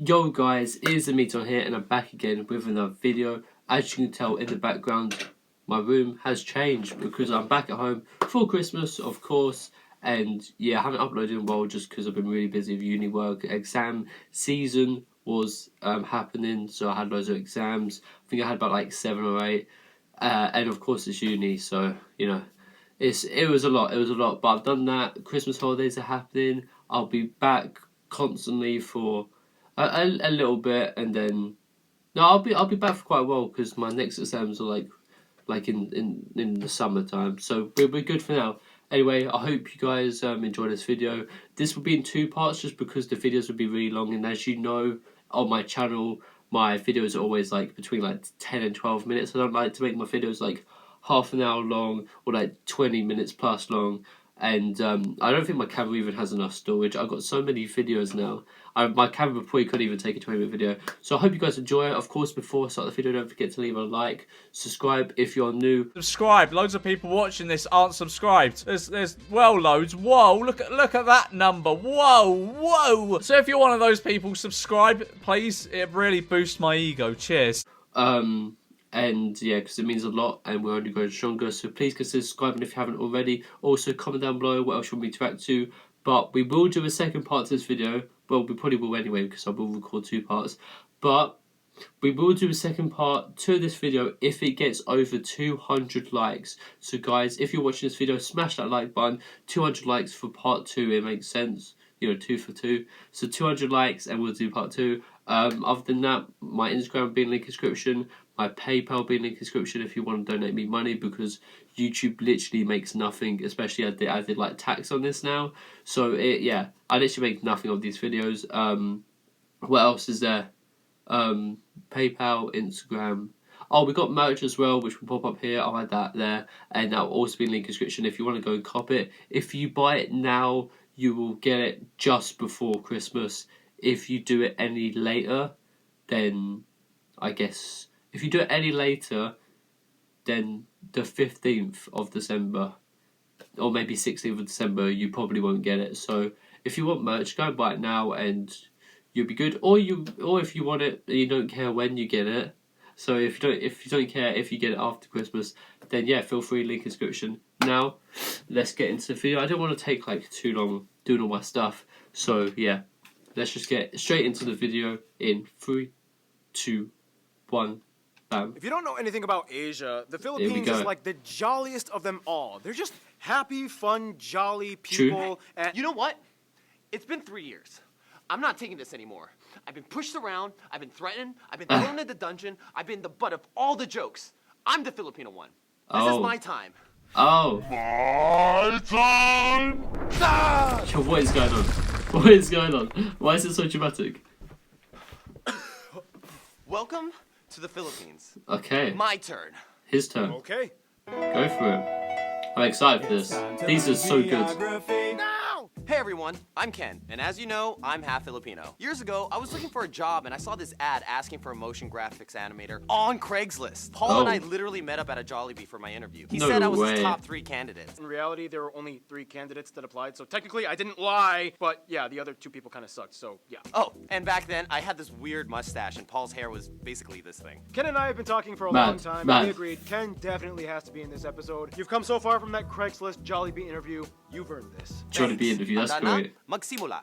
Yo guys, it is Amettion here and I'm back again with another video. As you can tell in the background, my room has changed because I'm back at home for Christmas, of course. And yeah, I haven't uploaded in a while just because I've been really busy with uni work. Exam season was happening, so I had loads of exams. I think I had about like 7 or 8. And of course it's uni, so you know, it was a lot. But I've done that. Christmas holidays are happening. I'll be back constantly for a little bit, and then no, I'll be back for quite a while because my next exams are like in the summertime. So we're good for now. Anyway, I hope you guys enjoy this video. This will be in 2 parts just because the videos will be really long, and as you know, on my channel, my videos are always like between like 10 and 12 minutes. I don't like to make my videos like half an hour long or like 20 minutes plus long. And I don't think my camera even has enough storage. I've got so many videos now. My camera probably couldn't even take a 20-minute video. So I hope you guys enjoy it. Of course, before I start the video, don't forget to leave a like, subscribe if you're new. Subscribe. Loads of people watching this aren't subscribed. There's well loads. Whoa, look at that number. Whoa. So if you're one of those people, subscribe, please. It really boosts my ego. Cheers. And yeah, because it means a lot and we're only going stronger, so please consider subscribing if you haven't already. Also comment down below what else you want me to react to. But we will do a second part to this video. Well, we probably will anyway because I will record 2 parts. But we will do a second part to this video if it gets over 200 likes. So guys, if you're watching this video, smash that like button. 200 likes for part 2, it makes sense. You know, 2 for 2. So 200 likes and we'll do part 2. Other than that, my Instagram will be in the link description. My PayPal will be in the description if you want to donate me money, because YouTube literally makes nothing, especially I did like tax on this now. So yeah, I literally make nothing of these videos. What else is there? PayPal, Instagram. Oh, we got merch as well, which will pop up here. I'll add that there, and that will also be in the link description if you want to go and cop it. If you buy it now, you will get it just before Christmas. If you do it any later, then I guess if you do it any later, then the 15th of December or maybe 16th of December, you probably won't get it. So if you want merch, go and buy it now and you'll be good. Or if you want it and you don't care when you get it. So if you don't care if you get it after Christmas, then yeah, feel free, link description. Now, let's get into the video. I don't want to take like too long doing all my stuff. So yeah, let's just get straight into the video in 3, 2, 1. If you don't know anything about Asia, the Philippines is like the jolliest of them all. They're just happy, fun, jolly people. True. And you know what? It's been 3 years. I'm not taking this anymore. I've been pushed around, I've been threatened, I've been thrown in the dungeon, I've been the butt of all the jokes. I'm the Filipino one. This is my time. Oh. My time! Ah! Yo, what is going on? What is going on? Why is it so dramatic? Welcome to the Philippines. Okay. My turn. His turn. Okay. Go for it. I'm excited for this. These are so good. No! Hey everyone, I'm Ken, and as you know, I'm half Filipino. Years ago, I was looking for a job and I saw this ad asking for a motion graphics animator on Craigslist. Paul and I literally met up at a Jollibee for my interview. He said I was his top 3 candidates. In reality, there were only 3 candidates that applied, so technically I didn't lie, but yeah, the other 2 people kind of sucked, so yeah. Oh, and back then, I had this weird mustache and Paul's hair was basically this thing. Ken and I have been talking for a long time, and we agreed Ken definitely has to be in this episode. You've come so far from that Craigslist Jollibee interview, you've earned this. Jollibee interview, that's great. Magsimula.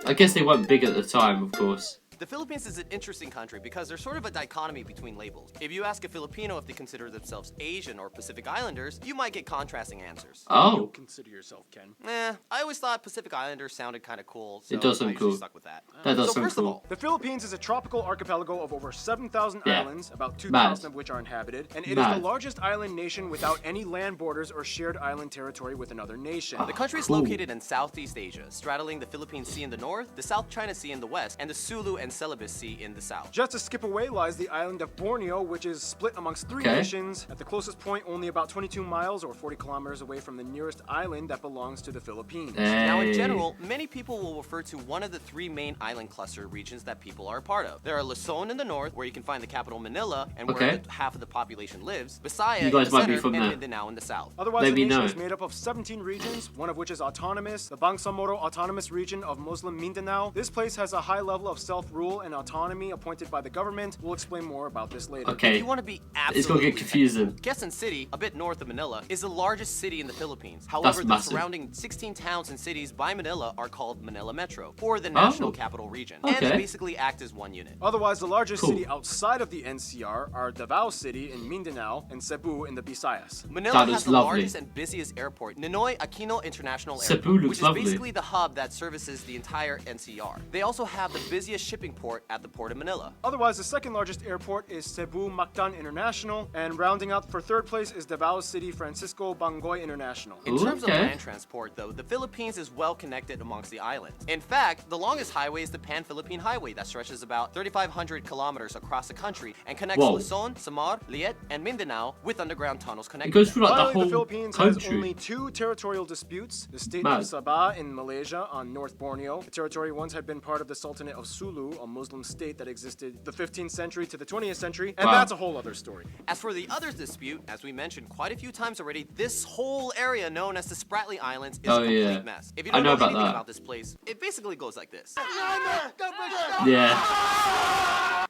I guess they weren't big at the time, of course. The Philippines is an interesting country because there's sort of a dichotomy between labels. If you ask a Filipino if they consider themselves Asian or Pacific Islanders, you might get contrasting answers. Oh. You consider yourself, Ken? I always thought Pacific Islanders sounded kind of cool, so it does sound I cool. stuck with that. That does so sound first cool. of all, the Philippines is a tropical archipelago of over 7,000 islands, about 2,000 of which are inhabited, and it is the largest island nation without any land borders or shared island territory with another nation. The country is located in Southeast Asia, straddling the Philippine Sea in the north, the South China Sea in the west, and the Sulu and Celebes Sea in the south. Just a skip away lies the island of Borneo, which is split amongst 3 nations. At the closest point, only about 22 miles or 40 kilometers away from the nearest island that belongs to the Philippines. Now, in general, many people will refer to one of the 3 main island cluster regions that people are a part of. There are Luzon in the north, where you can find the capital Manila, and where half of the population lives. Visaya in the center, and Mindanao in the south. Otherwise, the nation is made up of 17 regions, one of which is autonomous, the Bangsamoro Autonomous Region of Muslim Mindanao. This place has a high level of self-rule rule and autonomy appointed by the government. We'll explain more about this later. If you want to be absolutely it's gonna get confusing. technical, Quezon City, a bit north of Manila, is the largest city in the Philippines. However, the massive. surrounding 16 towns and cities by Manila are called Manila Metro, or the National Capital Region, and they basically act as one unit. Otherwise, the largest city outside of the NCR are Davao City in Mindanao and Cebu in the Visayas. Manila has the largest and busiest airport, Ninoy Aquino International Airport, which is basically the hub that services the entire NCR. They also have the busiest shipping port at the Port of Manila. Otherwise, the second largest airport is Cebu Mactan International, and rounding out for third place is Davao City Francisco Bangoy International. In terms of land transport, though, the Philippines is well connected amongst the islands. In fact, the longest highway is the Pan-Philippine Highway that stretches about 3,500 kilometers across the country and connects Luzon, Samar, Liet, and Mindanao with underground tunnels connecting. It goes through like the whole the Philippines country. has only 2 territorial disputes. The state of Sabah in Malaysia on North Borneo. The territory once had been part of the Sultanate of Sulu, a Muslim state that existed the 15th century to the 20th century, and that's a whole other story. As for the other dispute, as we mentioned quite a few times already, this whole area known as the Spratly Islands is a complete mess. If you don't know anything about this place, it basically goes like this.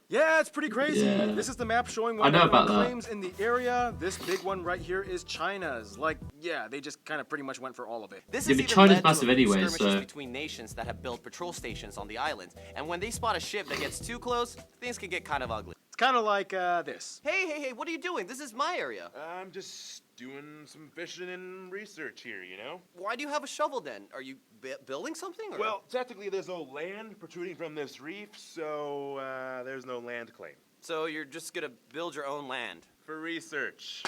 Yeah, it's pretty crazy. This is the map showing what everyone claims in the area. This big one right here is China's. Like, yeah, they just kind of pretty much went for all of it. This is China's massive anyway, so between nations that have built patrol stations on the islands, and when they spot a ship that gets too close, things can get kind of ugly. It's kind of like this. Hey, what are you doing? This is my area. I'm just doing some fishing and research here, you know? Why do you have a shovel then? Are you building something? Or? Well, technically there's no land protruding from this reef, so there's no land claim. So you're just gonna build your own land? For research.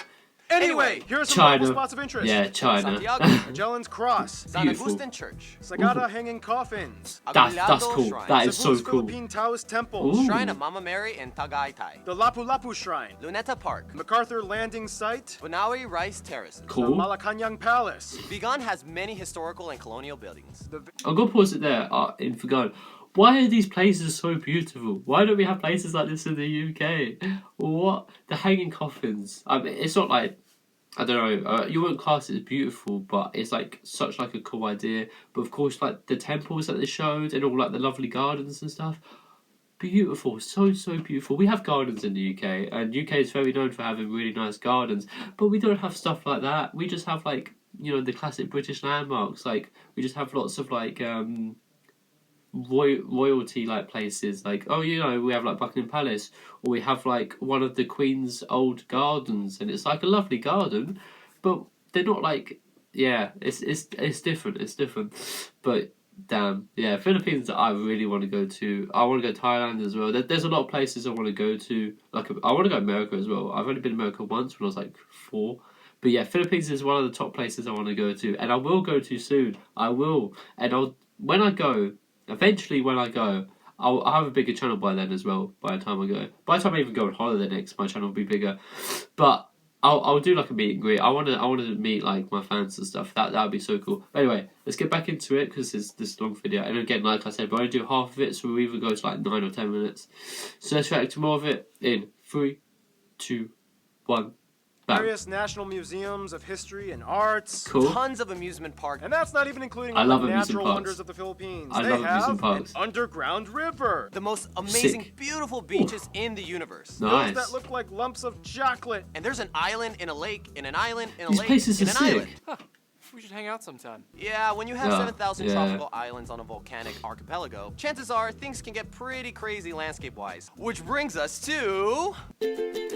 Anyway, here are some local spots of interest. Yeah, China. Santiago. Magellan's Cross. San Agustin Church. Sagada Hanging Coffins. That's cool. Shrine. That is Cebu's so cool. Philippine Taoist Temple. Shrine of Mama Mary in Tagaytay. The Lapu-Lapu Shrine. Luneta Park. MacArthur Landing Site. Bunawi Rice Terrace. The Cool. Malacanang Palace. Vigan has many historical and colonial buildings. I'm gonna pause it there in Fagan. Why are these places so beautiful? Why don't we have places like this in the UK? What? The hanging coffins. I mean, it's not like, I don't know, you wouldn't class it as beautiful, but it's like such like a cool idea. But of course, like the temples that they showed and all like the lovely gardens and stuff. Beautiful, so beautiful. We have gardens in the UK, and UK is very known for having really nice gardens, but we don't have stuff like that. We just have like, you know, the classic British landmarks. Like we just have lots of like royalty like places, like, oh, you know, we have like Buckingham Palace, or we have like one of the Queen's old gardens, and it's like a lovely garden, but they're not like, it's different. But damn, yeah, Philippines I really want to go to. I want to go to Thailand as well. There's a lot of places I want to go to. Like I want to go to America as well. I've only been to America once when I was like 4. But yeah, Philippines is one of the top places I want to go to, and I will go to soon. I will, and when I go, I'll have a bigger channel by then as well. By the time I go, by the time I even go on holiday next, my channel will be bigger. But I'll do like a meet and greet. I want to meet like my fans and stuff. That would be so cool. But anyway, let's get back into it because it's this long video. And again, like I said, we'll only do half of it, so we'll either go to like 9 or 10 minutes. So let's react to more of it in 3, 2, 1. Various national museums of history and arts. Cool. Tons of amusement parks. And that's not even including I all love the amusement natural parks. wonders of the Philippines. I They love have amusement parks. an underground river. The most amazing, Sick. beautiful beaches in the universe. Nice. Those that look like lumps of chocolate. And there's an island in a lake, in an island, in a These lake, places in are an sick. island. We should hang out sometime. Yeah, when you have Yeah, 7,000 yeah. tropical islands on a volcanic archipelago, chances are things can get pretty crazy landscape-wise. Which brings us to...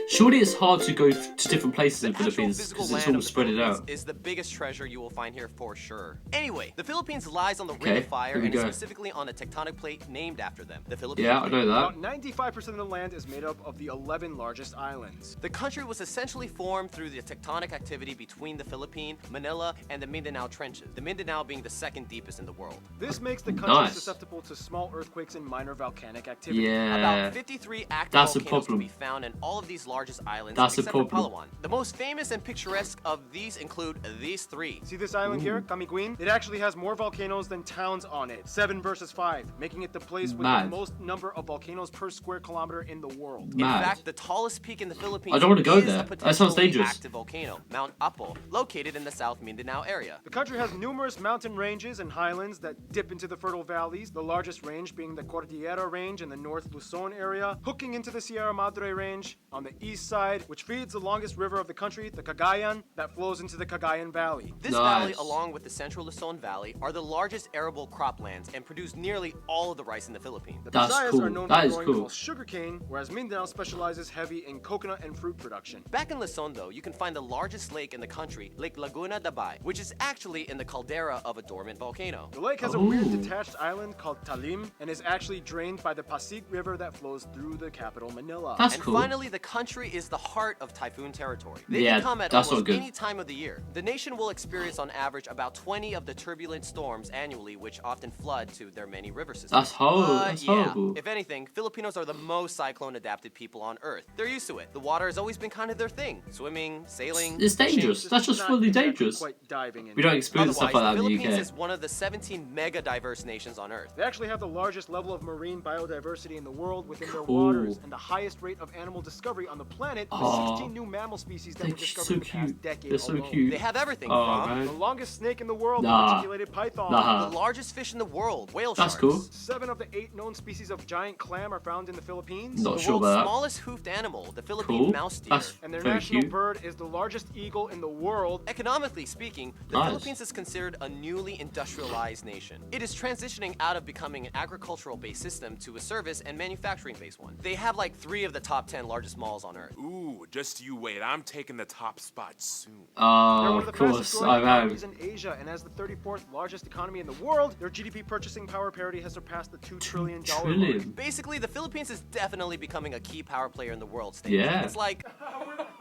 Surely it's hard to go to different places in The actual Philippines physical because it's land all of the spread it Philippines out. is the biggest treasure you will find here for sure. Anyway, the Philippines lies on the Ring Okay, of Fire here we and is go. specifically on a tectonic plate named after them, the Philippines. Yeah, I know that. About 95% of the land is made up of the 11 largest islands. The country was essentially formed through the tectonic activity between the Philippine, Manila, and the Mindanao Trenches, the Mindanao being the second deepest in the world. This makes the country Nice. susceptible to small earthquakes and minor volcanic activity. Yeah. About 53 active That's a volcanoes can problem. be found, and all of these large largest islands That's a except for problem. Palawan. The most famous and picturesque of these include these three. See this island here, Camiguin? It actually has more volcanoes than towns on it. 7 versus 5, making it the place with Mad. the most number of volcanoes per square kilometer in the world. In Mad. fact, the tallest peak in the Philippines I don't wanna go is there. a That sounds potentially dangerous. active volcano, Mount Apo, located in the South Mindanao area. The country has numerous mountain ranges and highlands that dip into the fertile valleys, the largest range being the Cordillera Range in the North Luzon area, hooking into the Sierra Madre Range on the east side, which feeds the longest river of the country, the Cagayan, that flows into the Cagayan Valley. This valley, along with the Central Luzon Valley, are the largest arable croplands and produce nearly all of the rice in the Philippines. The That's Visayas cool. are known That for is growing cool. the most sugarcane, whereas Mindanao specializes heavy in coconut and fruit production. Back in Luzon, though, you can find the largest lake in the country, Lake Laguna de Bay, which is actually in the caldera of a dormant volcano. The lake has a weird detached island called Talim and is actually drained by the Pasig River that flows through the capital, Manila. That's And cool. finally, the country is the heart of typhoon territory. They Yeah, can come at that's not almost good. any time of the year. The nation will experience on average about 20 of the turbulent storms annually, which often flood to their many river systems. That's horrible. But That's yeah, horrible. if anything, Filipinos are the most cyclone-adapted people on Earth. They're used to it. The water has always been kind of their thing. Swimming, sailing. It's dangerous. That's just Not fully exactly dangerous. quite diving in. We don't experience Otherwise, stuff like that the in the Philippines UK. is one of the 17 mega-diverse nations on Earth. They actually have the largest level of marine biodiversity in the world within their Cool. waters and the highest rate of animal discovery on the planet with Aw. 16 new mammal species that They're were discovered so in the past cute. decade They're so alone. cute. They have everything Oh, from The man. longest snake in the world, the Nah. articulated python. Nah. the largest fish in the world, whale That's sharks. cool. 7 of the 8 known species of giant clam are found in the Philippines. Not The sure world's about that. smallest hoofed animal, the Philippine Cool. mouse deer. That's And their very national cute. bird is the largest eagle in the world. Economically speaking, the Nice. Philippines is considered a newly industrialized nation. It is transitioning out of becoming an agricultural-based system to a service and manufacturing-based one. They have like 3 of the top 10 largest malls on Earth. Ooh, just you wait. I'm taking the top spot soon. They're Oh, one of of the course. fastest growing I economies am. in Asia, and as the 34th largest economy in the world, their GDP purchasing power parity has surpassed the $2 trillion mark. Trillion. Basically, the Philippines is definitely becoming a key power player in the world stage. Yeah. It's like,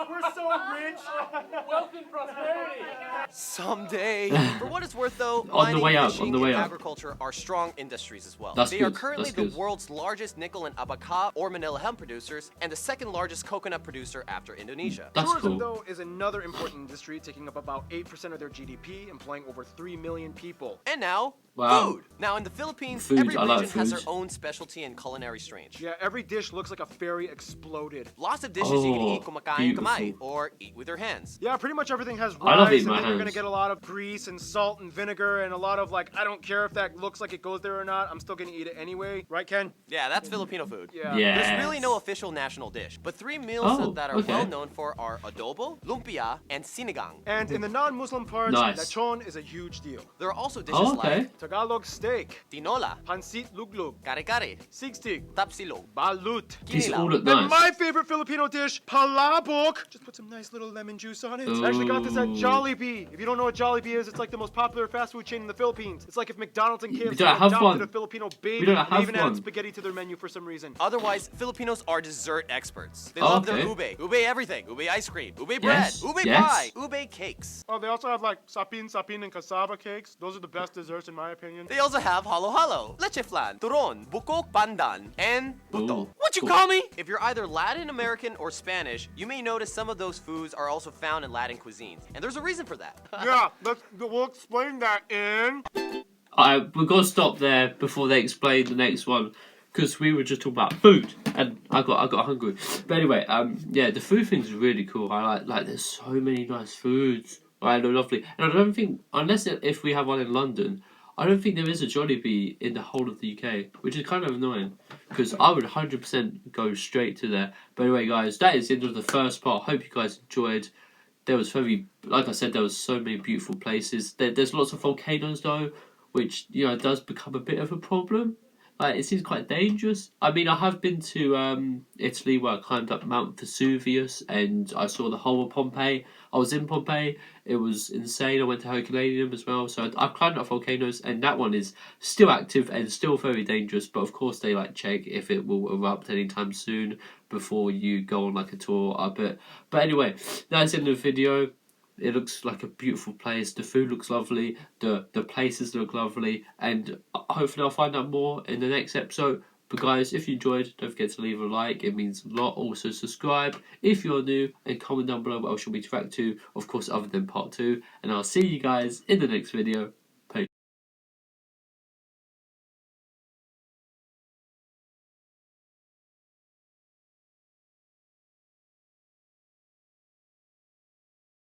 We're so rich. Wealth and prosperity. someday. For what it's worth, though, On the mining, way up, fishing, on the way and up. agriculture are strong industries as well. That's They are good, currently that's the good. world's largest nickel and abaca or Manila hemp producers, and the second largest coconut producer after Indonesia. That's Tourism, cool. though, is another important industry, taking up about 8% of their GDP, employing over 3 million people. And now, Wow. food. Now, in the Philippines, Food, every I like region has food. their own specialty and culinary strange. Yeah, every dish looks like a fairy exploded. Lots of dishes you can Oh, eat kumakain kamay, beautiful. or eat with your hands. Yeah, pretty much everything has I love rice, eating and my then you're gonna hands. get a lot of grease and salt and vinegar and a lot of like, I don't care if that looks like it goes there or not, I'm still gonna eat it anyway. Right, Ken? Yeah, that's Filipino food. Yeah. Yeah. There's really no official national dish, but 3 meals Oh, that are okay. well known for are adobo, lumpia, and sinigang. And in the non-Muslim parts, Nice. lechon is a huge deal. There are also dishes Oh, okay. like Tagalog steak, tinola, pansit luglug, kare-kare, sigstig, tapsilog, balut. These kinilaw. all look And nice. my favorite Filipino dish, palabok. Just put some nice little lemon juice on it. I actually got this at Ooh. Jollibee. If you don't know what Jollibee is, it's like the most popular fast food chain in the Philippines. It's like if McDonald's and KFC don't have adopted one. a Filipino baby. We don't They have even one. added spaghetti to their menu for some reason. Otherwise, Filipinos are dessert experts. They Oh, love their okay. ube. Ube everything. Ube ice cream. Ube bread. Yes, Ube yes. pie. Ube cakes. Oh, they also have like sapin, and cassava cakes. Those are the best desserts in my opinion. They also have halo-halo, leche flan, turon, bukok pandan, and buto. Ooh, What you cool. call me? If you're either Latin American or Spanish, you may notice some of those foods are also found in Latin cuisines. And there's a reason for that. Yeah, we'll explain that in. We've got to stop there before they explain the next one, because we were just talking about food, and I got hungry. But anyway, yeah, the food thing's really cool. I like there's so many nice foods. Right, they're lovely, and I don't think if we have one in London, I don't think there is a Jollibee in the whole of the UK, which is kind of annoying, because I would 100% go straight to there. But anyway, guys, that is the end of the first part. Hope you guys enjoyed. There was like I said, there was so many beautiful places. There's lots of volcanoes though, which does become a bit of a problem. Like, it seems quite dangerous. I mean, I have been to Italy, where I climbed up Mount Vesuvius and I saw the whole of Pompeii. I was in Pompeii. It was insane. I went to Herculaneum as well. So I've climbed up volcanoes, and that one is still active and still very dangerous. But of course, they check if it will erupt anytime soon before you go on a tour up it. But anyway, that's the end of the video. It looks like a beautiful place. The food looks lovely. The places look lovely. And hopefully I'll find out more in the next episode. But guys, if you enjoyed, don't forget to leave a like, it means a lot. Also subscribe if you're new, and comment down below what else you want me to react to, of course other than part 2. And I'll see you guys in the next video.